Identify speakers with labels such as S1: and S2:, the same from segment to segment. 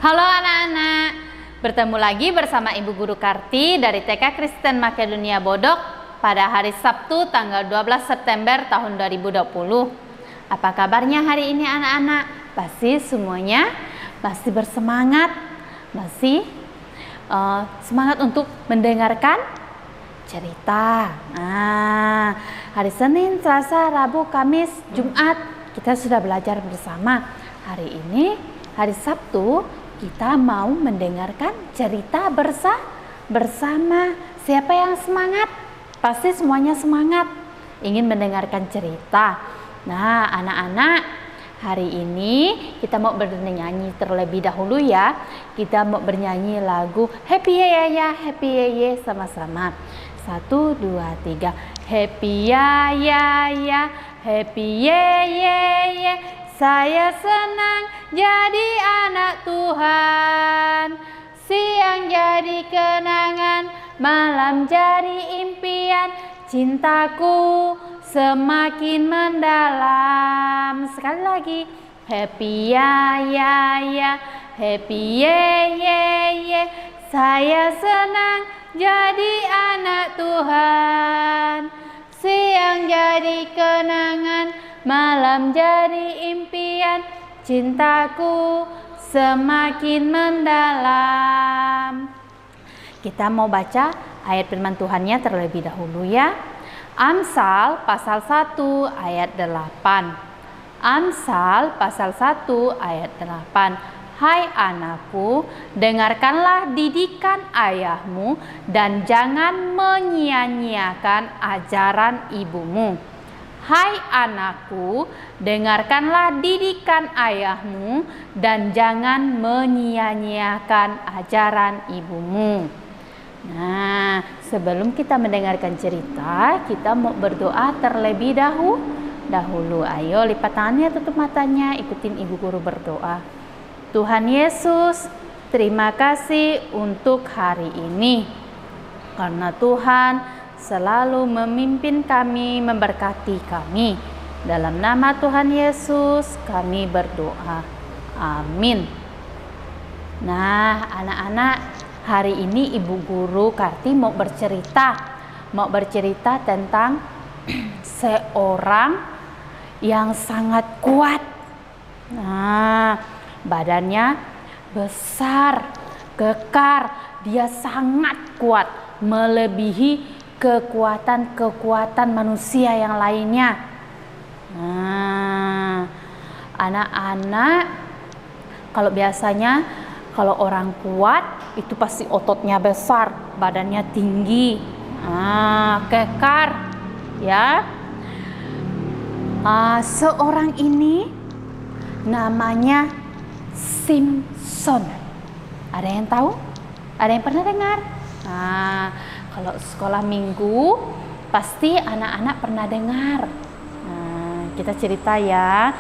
S1: Halo anak-anak, bertemu lagi bersama Ibu Guru Karti dari TK Kristen Makedonia Bodok pada hari Sabtu tanggal 12 September tahun 2020. Apa kabarnya hari ini anak-anak? Pasti semuanya masih bersemangat, masih semangat untuk mendengarkan cerita. Hari Senin, Selasa, Rabu, Kamis, Jumat kita sudah belajar bersama. Hari ini, hari Sabtu, kita mau mendengarkan cerita bersama. Siapa yang semangat? Pasti semuanya semangat ingin mendengarkan cerita. Nah, anak-anak, hari ini kita mau bernyanyi terlebih dahulu ya. Kita mau bernyanyi lagu Happy Ya Ya, Happy Ya Ya sama-sama. 1, 2, 3. Happy Ya Ya Ya, Happy Ya Ya Ya. Saya senang jadi anak Tuhan. Siang jadi kenangan, malam jadi impian. Cintaku semakin mendalam. Sekali lagi. Happy ya ya ya, happy ye ye ye. Saya senang jadi anak Tuhan. Siang jadi kenangan, malam jadi impian. Cintaku semakin mendalam. Kita mau baca ayat firman Tuhannya terlebih dahulu ya. Amsal pasal 1 ayat 8. Amsal pasal 1 ayat 8. Hai anakku, dengarkanlah didikan ayahmu dan jangan menyia-nyiakan ajaran ibumu. Hai anakku, dengarkanlah didikan ayahmu dan jangan menyia-nyiakan ajaran ibumu. Nah, sebelum kita mendengarkan cerita, kita mau berdoa terlebih dahulu. Ayo, lipat tangannya, tutup matanya, ikutin Ibu Guru berdoa. Tuhan Yesus, terima kasih untuk hari ini. Karena Tuhan selalu memimpin kami, memberkati kami. Dalam nama Tuhan Yesus kami berdoa. Amin. Nah, anak-anak, hari ini Ibu Guru Karti mau bercerita tentang seorang yang sangat kuat. Nah, badannya besar, kekar, dia sangat kuat, melebihi kekuatan manusia yang lainnya. Nah, anak-anak, kalau biasanya kalau orang kuat itu pasti ototnya besar, badannya tinggi, kekar, ya. Seorang ini namanya Simpson. Ada yang tahu? Ada yang pernah dengar? Kalau sekolah minggu pasti anak-anak pernah dengar. Kita cerita ya.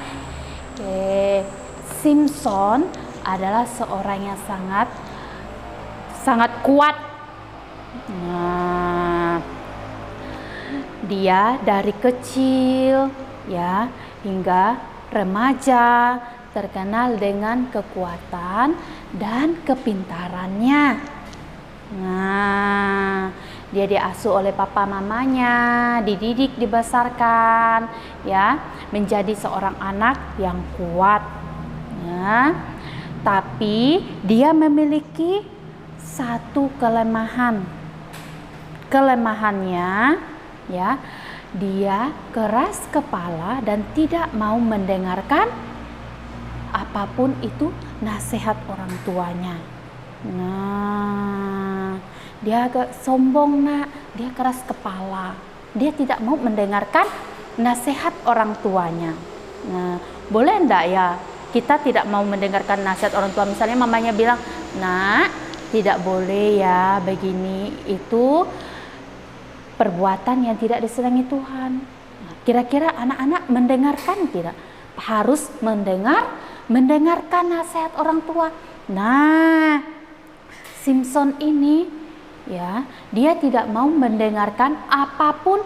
S1: Simpson adalah seorang yang sangat kuat. Dia dari kecil ya hingga remaja terkenal dengan kekuatan dan kepintarannya. Dia diasuh oleh papa mamanya, dididik, dibesarkan, ya, menjadi seorang anak yang kuat. Tapi dia memiliki satu kelemahan. Kelemahannya, ya, dia keras kepala dan tidak mau mendengarkan apapun itu nasihat orang tuanya. Dia agak sombong, dia keras kepala. Dia tidak mau mendengarkan nasihat orang tuanya. Boleh enggak ya kita tidak mau mendengarkan nasihat orang tua? Misalnya mamanya bilang, "Nak, tidak boleh ya begini, itu perbuatan yang tidak disenangi Tuhan." Kira-kira anak-anak mendengarkan tidak? Harus mendengarkan nasihat orang tua. Simpson ini ya, dia tidak mau mendengarkan apapun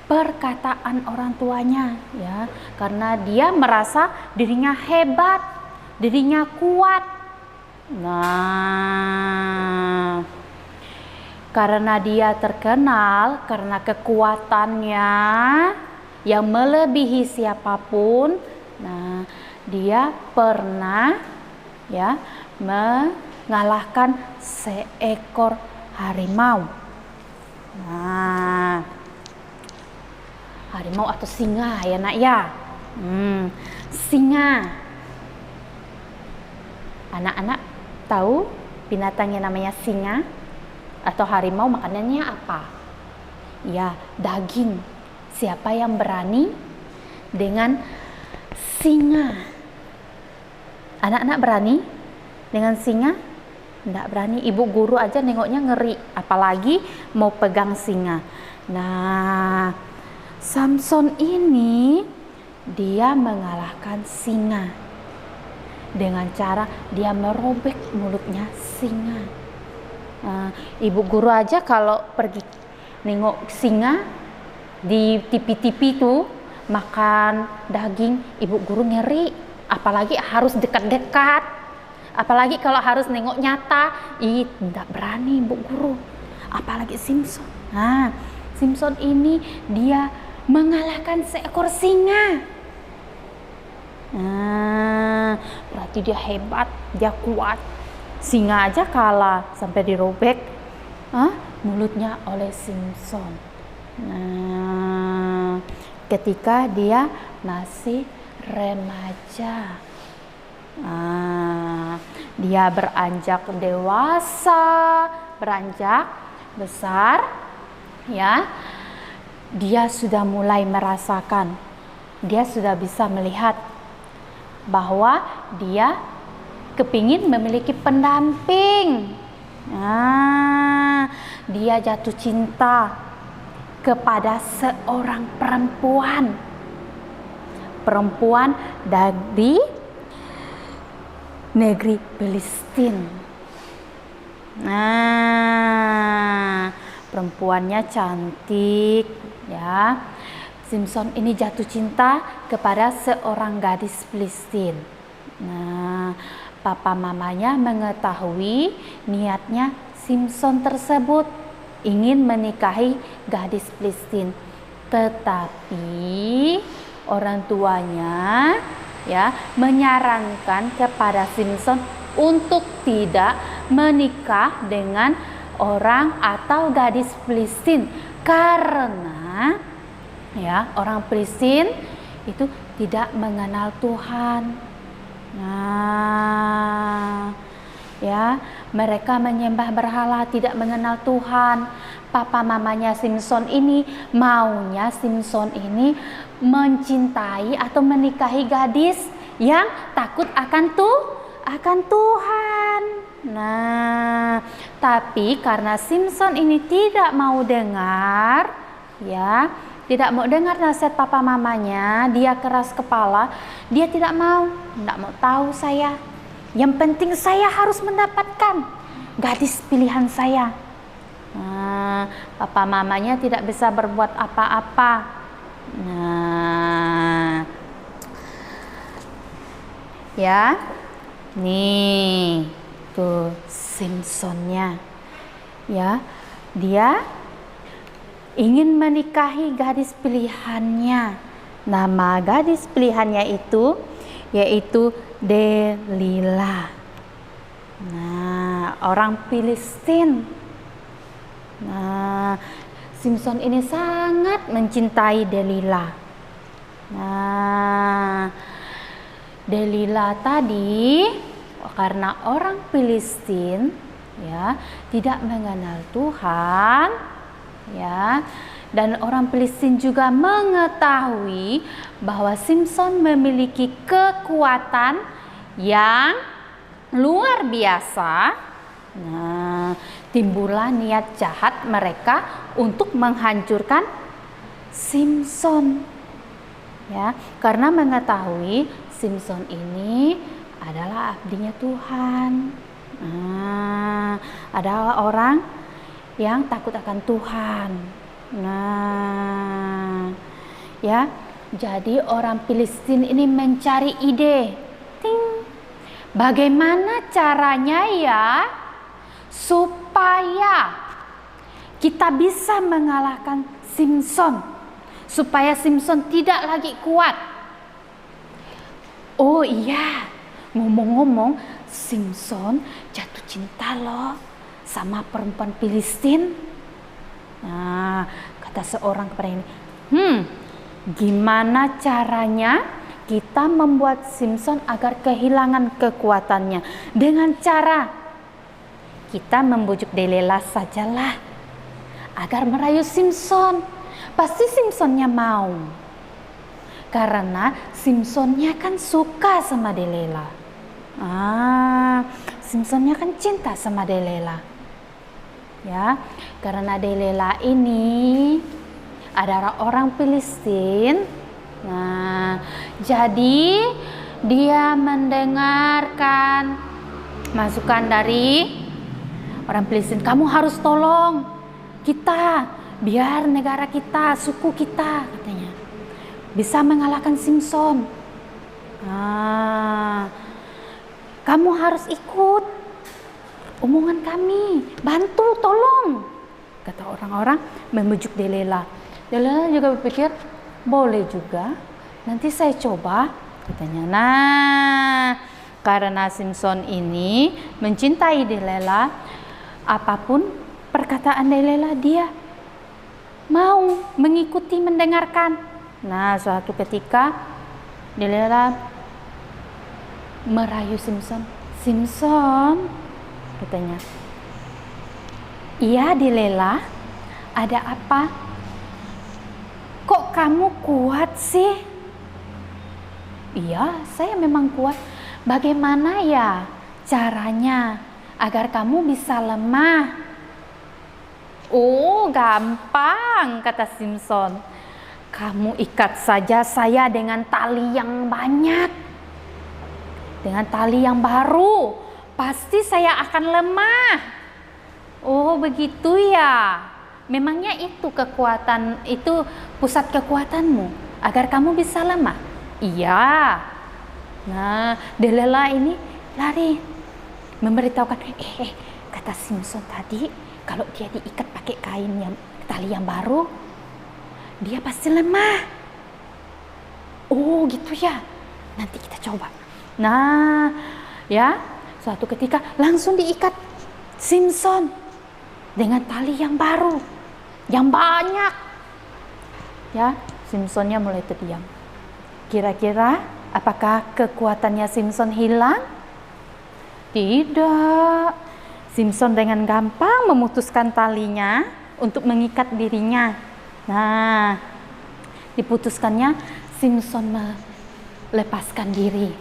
S1: perkataan orang tuanya ya, karena dia merasa dirinya hebat, dirinya kuat. Nah, karena dia terkenal karena kekuatannya yang melebihi siapapun, nah dia pernah ya mengalahkan seekor harimau. Nah, harimau atau singa ya nak ya. Singa. Anak-anak tahu binatang yang namanya singa atau harimau makanannya apa? Ya, daging. Siapa yang berani dengan singa? Anak-anak berani dengan singa? Tidak berani. Ibu guru aja nengoknya ngeri, apalagi mau pegang singa. Nah, Samson ini dia mengalahkan singa dengan cara dia merobek mulutnya singa. Nah, ibu guru aja kalau pergi nengok singa di TV-TV tuh makan daging, ibu guru ngeri, apalagi harus dekat-dekat, apalagi kalau harus nengok nyata, tidak berani ibu guru, apalagi Samson. Nah, Samson ini dia mengalahkan seekor singa. Nah, berarti dia hebat, dia kuat. Singa aja kalah sampai dirobek mulutnya oleh Samson. Nah, ketika dia masih remaja, dia beranjak dewasa, beranjak besar, ya. Dia sudah mulai merasakan, dia sudah bisa melihat bahwa dia kepingin memiliki pendamping. Nah, dia jatuh cinta kepada seorang perempuan dari negeri Filistin. Nah, perempuannya cantik, ya. Samson ini jatuh cinta kepada seorang gadis Filistin. Nah, papa mamanya mengetahui niatnya Samson tersebut ingin menikahi gadis Filistin, tetapi orang tuanya ya menyarankan kepada Samson untuk tidak menikah dengan orang atau gadis Filistin karena ya orang Filistin itu tidak mengenal Tuhan. Nah, ya mereka menyembah berhala, tidak mengenal Tuhan. Papa mamanya Samson ini maunya Samson ini mencintai atau menikahi gadis yang takut akan Tuhan. Nah, tapi karena Samson ini tidak mau dengar, ya, tidak mau dengar nasihat papa mamanya, dia keras kepala, dia tidak mau tahu saya. Yang penting saya harus mendapatkan gadis pilihan saya. Nah, papa mamanya tidak bisa berbuat apa-apa. Nah, ya, nih tuh Samsonnya, ya, dia ingin menikahi gadis pilihannya. Nama gadis pilihannya itu yaitu Delila. Nah, orang Filistin. Nah, Samson ini sangat mencintai Delila. Nah, Delila tadi karena orang Filistin ya tidak mengenal Tuhan, ya, dan orang Filistin juga mengetahui bahwa Samson memiliki kekuatan yang luar biasa. Nah, timbullah niat jahat mereka untuk menghancurkan Samson, ya, karena mengetahui Samson ini adalah abdinya Tuhan. Nah, adalah orang yang takut akan Tuhan. Nah, ya, jadi orang Filistin ini mencari ide. bagaimana caranya ya supaya kita bisa mengalahkan Simson, supaya Simson tidak lagi kuat. Oh iya, ngomong-ngomong, Simson jatuh cinta loh sama perempuan Filistin. Nah, kata seorang kepada ini, gimana caranya kita membuat Simson agar kehilangan kekuatannya? Dengan cara kita membujuk Delilah sajalah agar merayu Simson. Pasti Simsonnya mau, karena Simsonnya kan suka sama Delilah. Simsonnya kan cinta sama Delilah. Ya, karena Delilah ini adalah orang Filistin. Nah, jadi dia mendengarkan masukan dari orang Filistin. Kamu harus tolong kita, biar negara kita, suku kita, katanya, bisa mengalahkan Simson. Kamu harus ikut omongan kami, bantu, tolong, kata orang-orang membujuk Delilah. Delilah juga berpikir, boleh juga, nanti saya coba, katanya. Nah, karena Simson ini mencintai Delilah, apapun perkataan Delilah dia mau mengikuti, mendengarkan. Nah, suatu ketika Delilah merayu Simson. Simson, katanya, iya Delilah, ada apa? Kok kamu kuat sih? Iya, saya memang kuat. Bagaimana ya caranya agar kamu bisa lemah? Oh, gampang, kata Simson. Kamu ikat saja saya dengan tali yang banyak, dengan tali yang baru, pasti saya akan lemah. Oh, begitu ya. Memangnya itu kekuatan, itu pusat kekuatanmu agar kamu bisa lemah? Iya. Nah, Delilah ini lari memberitahukan, kata Simson tadi, kalau dia diikat pakai tali yang baru, dia pasti lemah. Oh, gitu ya. Nanti kita coba. Nah, ya, suatu ketika langsung diikat Simson dengan tali yang baru, yang banyak. Ya, Simsonnya mulai terdiam. Kira-kira apakah kekuatannya Simson hilang? Tidak. Simson dengan gampang memutuskan talinya untuk mengikat dirinya. Nah, diputuskannya, Simson melepaskan diri.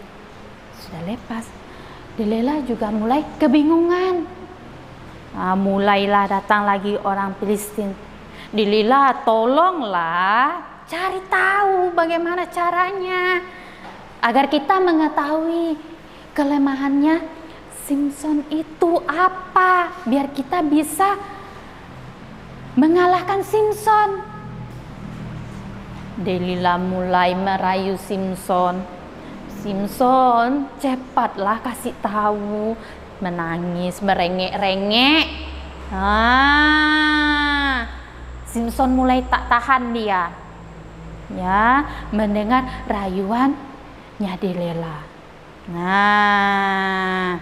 S1: Sudah lepas, Delilah juga mulai kebingungan. Mulailah datang lagi orang Filistin. Delilah, tolonglah cari tahu bagaimana caranya agar kita mengetahui kelemahannya Simson itu apa, biar kita bisa mengalahkan Simson. Delilah mulai merayu Simson. Simson, cepatlah kasih tahu, menangis, merengek-rengek. Simson mulai tak tahan dia, ya, mendengar rayuannya Delilah. Nah,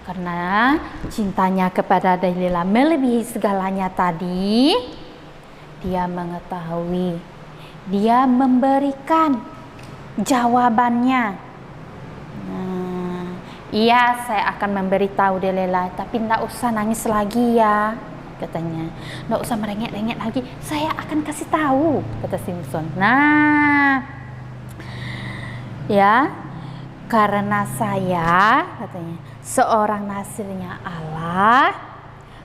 S1: karena cintanya kepada Delilah melebihi segalanya tadi, dia mengetahui, dia memberikan jawabannya. Iya, saya akan memberitahu Delilah, tapi tidak usah nangis lagi ya, katanya. Tidak usah merengek-rengek lagi, saya akan kasih tahu, kata Simson. Nah, ya, karena saya, katanya, seorang nasirnya Allah,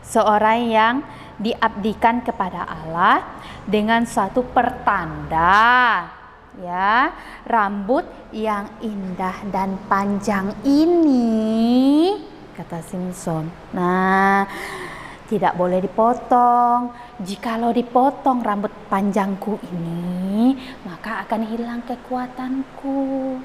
S1: seorang yang diabdikan kepada Allah dengan suatu pertanda, ya, rambut yang indah dan panjang ini, kata Simson. Nah, tidak boleh dipotong. Jikalau dipotong rambut panjangku ini, maka akan hilang kekuatanku.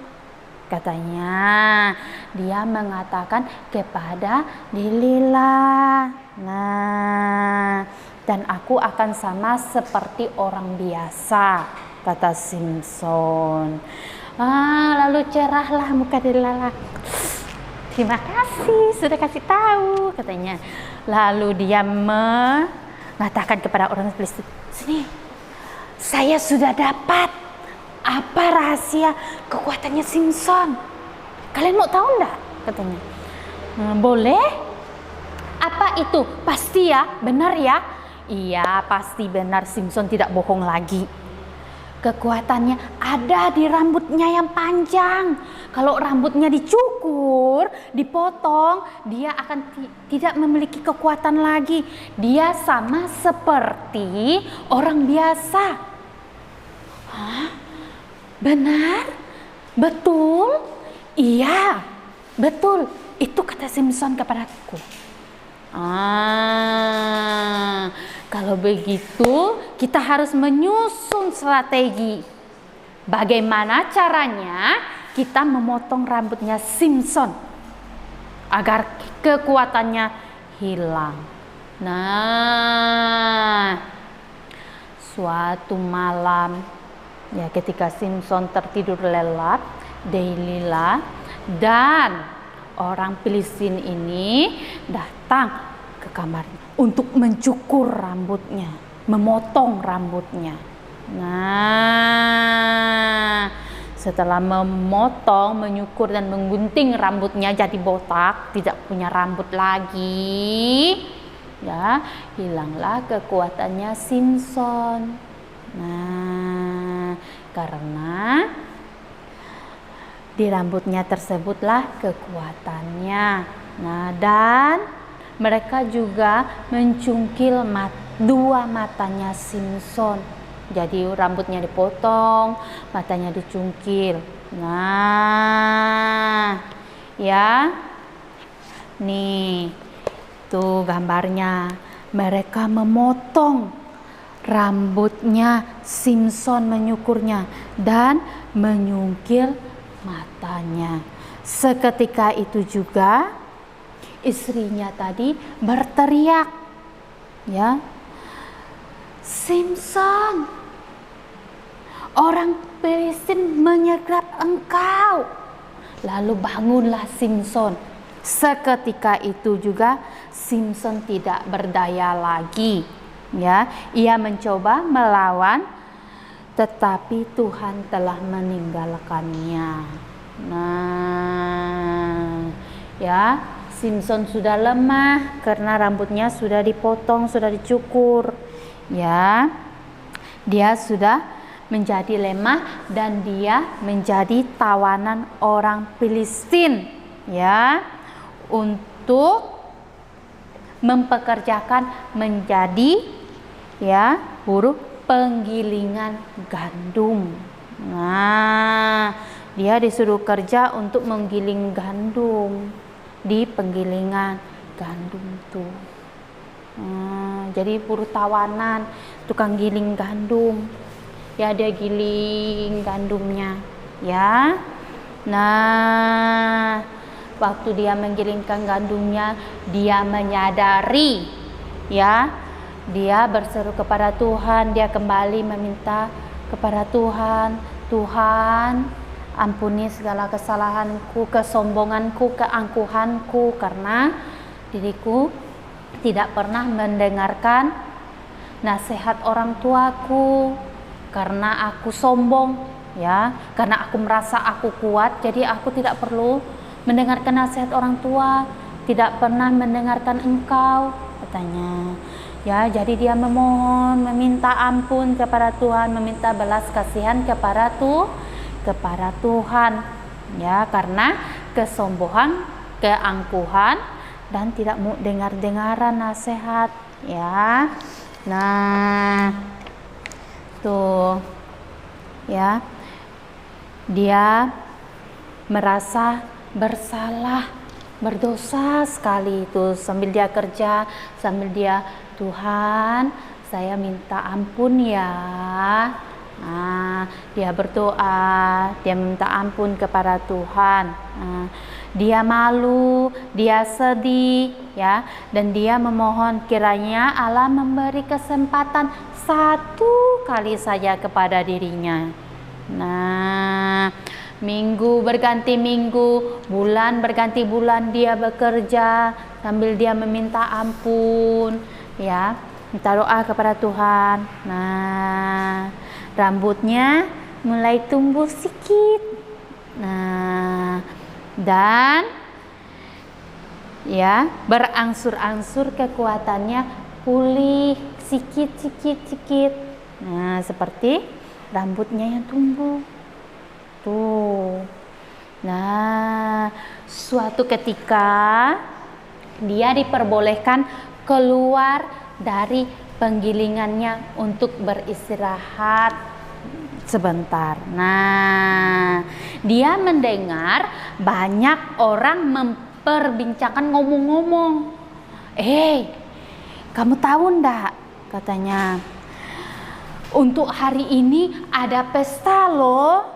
S1: katanya. Dia mengatakan kepada Delila, nah, dan aku akan sama seperti orang biasa, kata Samson. Lalu cerahlah muka Delila. Terima kasih sudah kasih tahu, katanya. Lalu dia mengatakan kepada orang Filistin, sini, saya sudah dapat apa rahasia kekuatannya Samson. Kalian mau tahu enggak? Katanya. Boleh. Apa itu? Pasti ya, benar ya? Iya, pasti benar, Samson tidak bohong lagi. Kekuatannya ada di rambutnya yang panjang. Kalau rambutnya dicukur, dipotong, dia akan tidak memiliki kekuatan lagi. Dia sama seperti orang biasa. Hah? Benar? Betul? Iya, betul. Itu kata Samson kepadaku. Kalau begitu kita harus menyusun strategi. Bagaimana caranya kita memotong rambutnya Samson agar kekuatannya hilang. Nah, suatu malam, ya, ketika Samson tertidur lelap, Delila dan orang Filistin ini datang ke kamarnya untuk mencukur rambutnya, memotong rambutnya. Nah, setelah memotong, menyukur dan menggunting rambutnya jadi botak, tidak punya rambut lagi, ya, hilanglah kekuatannya Samson. Nah, karena di rambutnya tersebutlah kekuatannya. Nah, dan mereka juga mencungkil dua matanya Samson. Jadi rambutnya dipotong, matanya dicungkil. Nah, ya, nih, tuh gambarnya. Mereka memotong rambutnya Samson, menyukurnya dan menyungkil matanya. Seketika itu juga istrinya tadi berteriak, ya, Samson, orang Filistin menyergap engkau. Lalu bangunlah Samson. Seketika itu juga Samson tidak berdaya lagi, ya. Ia mencoba melawan, tetapi Tuhan telah meninggalkannya. Nah, ya, Samson sudah lemah karena rambutnya sudah dipotong, sudah dicukur. Ya, dia sudah menjadi lemah dan dia menjadi tawanan orang Filistin, ya, untuk mempekerjakan menjadi, ya, buruh penggilingan gandum. Nah, dia disuruh kerja untuk menggiling gandum di penggilingan gandum tuh. Jadi buruh tawanan, tukang giling gandum. Ya, dia giling gandumnya, ya. Nah, waktu dia menggilingkan gandumnya, dia menyadari, ya, dia berseru kepada Tuhan, dia kembali meminta kepada Tuhan, Tuhan, ampuni segala kesalahanku, kesombonganku, keangkuhanku, karena diriku tidak pernah mendengarkan nasihat orang tuaku, karena aku sombong, ya, karena aku merasa aku kuat, jadi aku tidak perlu mendengarkan nasihat orang tua, tidak pernah mendengarkan engkau, katanya. Ya, jadi dia memohon, meminta ampun kepada Tuhan, meminta belas kasihan kepada Tuhan, ya, karena kesombongan, keangkuhan, dan tidak mau dengar-dengaran nasihat, ya. Nah, tuh, ya, dia merasa bersalah, berdosa sekali itu sambil dia kerja, sambil dia, Tuhan, saya minta ampun ya, Dia berdoa, dia minta ampun kepada Tuhan. Dia malu, dia sedih, ya, dan dia memohon kiranya Allah memberi kesempatan satu kali saja kepada dirinya. Nah, minggu berganti minggu, bulan berganti bulan dia bekerja sambil dia meminta ampun, ya, minta doa kepada Tuhan. Nah, rambutnya mulai tumbuh sedikit. Nah, dan ya, berangsur-angsur kekuatannya pulih sedikit. Nah, seperti rambutnya yang tumbuh. Tuh. Nah, suatu ketika dia diperbolehkan keluar dari penggilingannya untuk beristirahat sebentar. Nah, dia mendengar banyak orang memperbincangkan, ngomong-ngomong. Kamu tahu ndak? Katanya, untuk hari ini ada pesta loh,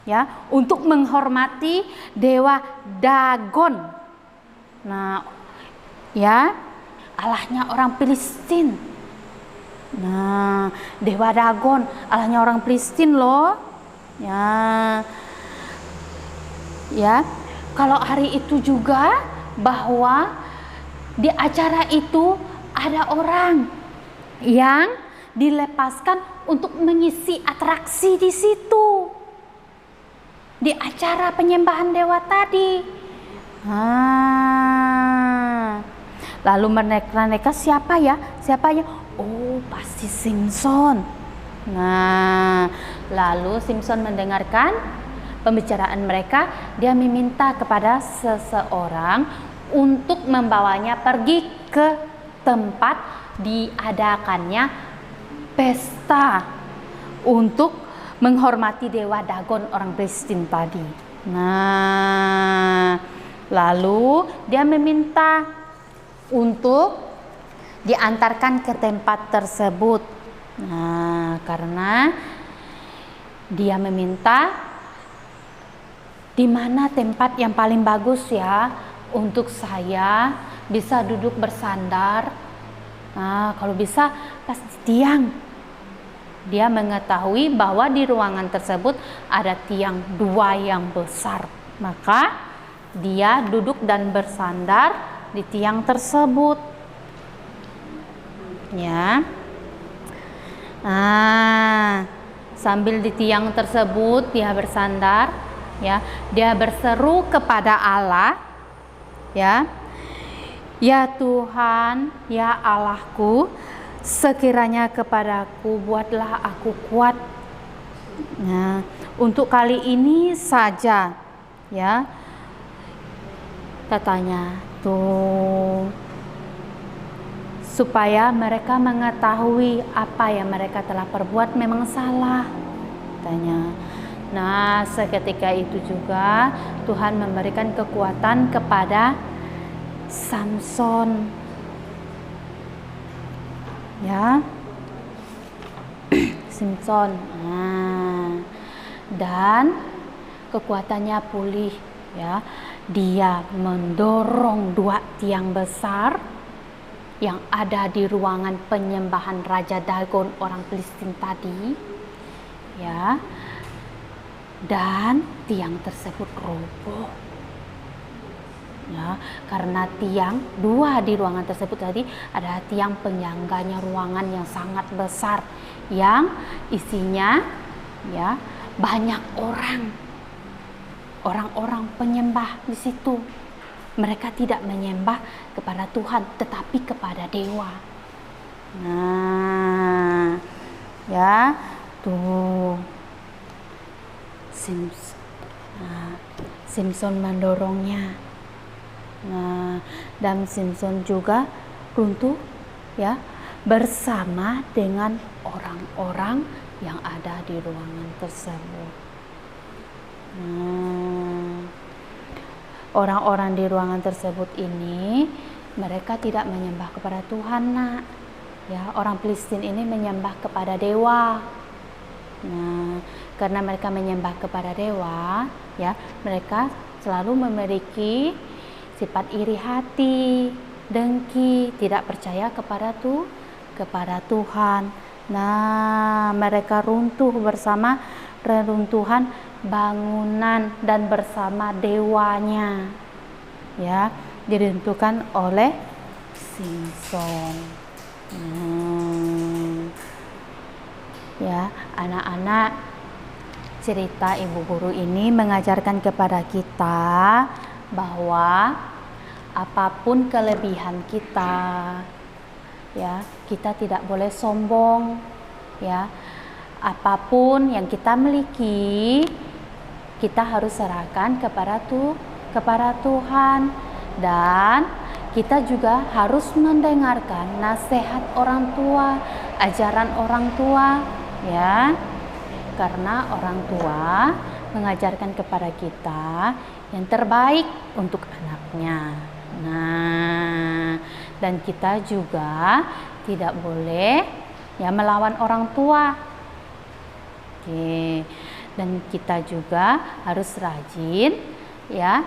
S1: ya, untuk menghormati dewa Dagon. Nah, ya, Allahnya orang Filistin. Nah, dewa Dagon, Allahnya orang Filistin loh. Ya, kalau hari itu juga bahwa di acara itu ada orang yang dilepaskan untuk mengisi atraksi di situ, di acara penyembahan dewa tadi. Lalu mereka siapa ya? Oh, pasti Simpson. Nah, lalu Simpson mendengarkan pembicaraan mereka. Dia meminta kepada seseorang untuk membawanya pergi ke tempat diadakannya pesta untuk menghormati dewa Dagon orang Filistin tadi. Nah, lalu dia meminta untuk diantarkan ke tempat tersebut. Nah, karena dia meminta di mana tempat yang paling bagus ya untuk saya bisa duduk bersandar. Nah, kalau bisa pas di tiang. Dia mengetahui bahwa di ruangan tersebut ada tiang 2 yang besar. Maka dia duduk dan bersandar di tiang tersebut. Ya. Nah, sambil di tiang tersebut dia bersandar, ya. Dia berseru kepada Allah, ya. Ya Tuhan, ya Allahku, sekiranya kepadaku buatlah aku kuat. Nah, untuk kali ini saja, ya. Katanya, tuh, supaya mereka mengetahui apa yang mereka telah perbuat memang salah, katanya. Nah, seketika itu juga Tuhan memberikan kekuatan kepada Samson, ya, Simpson. Nah, dan kekuatannya pulih, ya. Dia mendorong 2 tiang besar yang ada di ruangan penyembahan Raja Dagon orang Filistin tadi, ya, dan tiang tersebut roboh, ya, karena tiang 2 di ruangan tersebut tadi ada tiang penyangganya ruangan yang sangat besar yang isinya, ya, banyak orang-orang penyembah di situ. Mereka tidak menyembah kepada Tuhan, tetapi kepada dewa. Nah, ya, tuh, Simpson mendorongnya. Nah, dan Simpson juga runtuh, ya, bersama dengan orang-orang yang ada di ruangan tersebut. Orang-orang di ruangan tersebut ini mereka tidak menyembah kepada Tuhan, nak. Ya, orang Filistin ini menyembah kepada dewa. Nah, karena mereka menyembah kepada dewa, ya, mereka selalu memiliki sifat iri hati, dengki, tidak percaya kepada Tuhan. Nah, mereka runtuh bersama reruntuhan bangunan dan bersama dewanya, ya, diruntuhkan oleh Simson. Ya, anak-anak, cerita ibu guru ini mengajarkan kepada kita bahwa apapun kelebihan kita, ya, kita tidak boleh sombong, ya. Apapun yang kita miliki, kita harus serahkan kepada Tuhan, dan kita juga harus mendengarkan nasihat orang tua, ajaran orang tua, ya. Karena orang tua mengajarkan kepada kita yang terbaik untuk anaknya. Nah, dan kita juga tidak boleh, ya, melawan orang tua. Oke. Dan kita juga harus rajin, ya,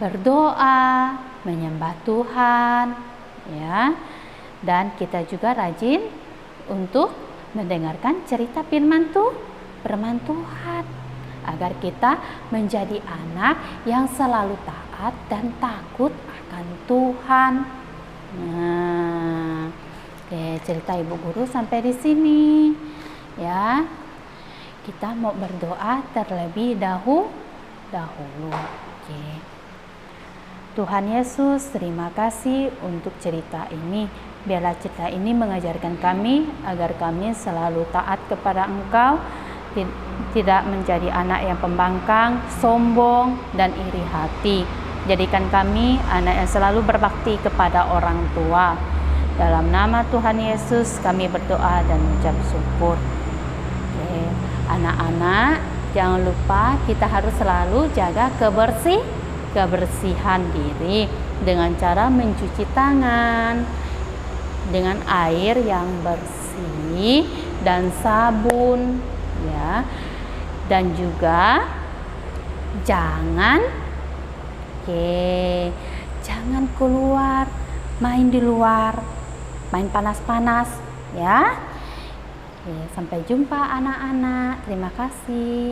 S1: berdoa, menyembah Tuhan, ya. Dan kita juga rajin untuk mendengarkan cerita firman Tuhan, agar kita menjadi anak yang selalu taat dan takut akan Tuhan. Nah, oke, cerita ibu guru sampai di sini, ya. Kita mau berdoa terlebih dahulu. Oke. Tuhan Yesus, terima kasih untuk cerita ini. Biarlah cerita ini mengajarkan kami agar kami selalu taat kepada Engkau, tidak menjadi anak yang pembangkang, sombong, dan iri hati. Jadikan kami anak yang selalu berbakti kepada orang tua. Dalam nama Tuhan Yesus kami berdoa dan mengucap syukur. Oke. Anak-anak, jangan lupa kita harus selalu jaga kebersihan diri dengan cara mencuci tangan dengan air yang bersih dan sabun, ya. Dan juga jangan keluar main di luar, main panas-panas, ya. Oke, sampai jumpa anak-anak. Terima kasih.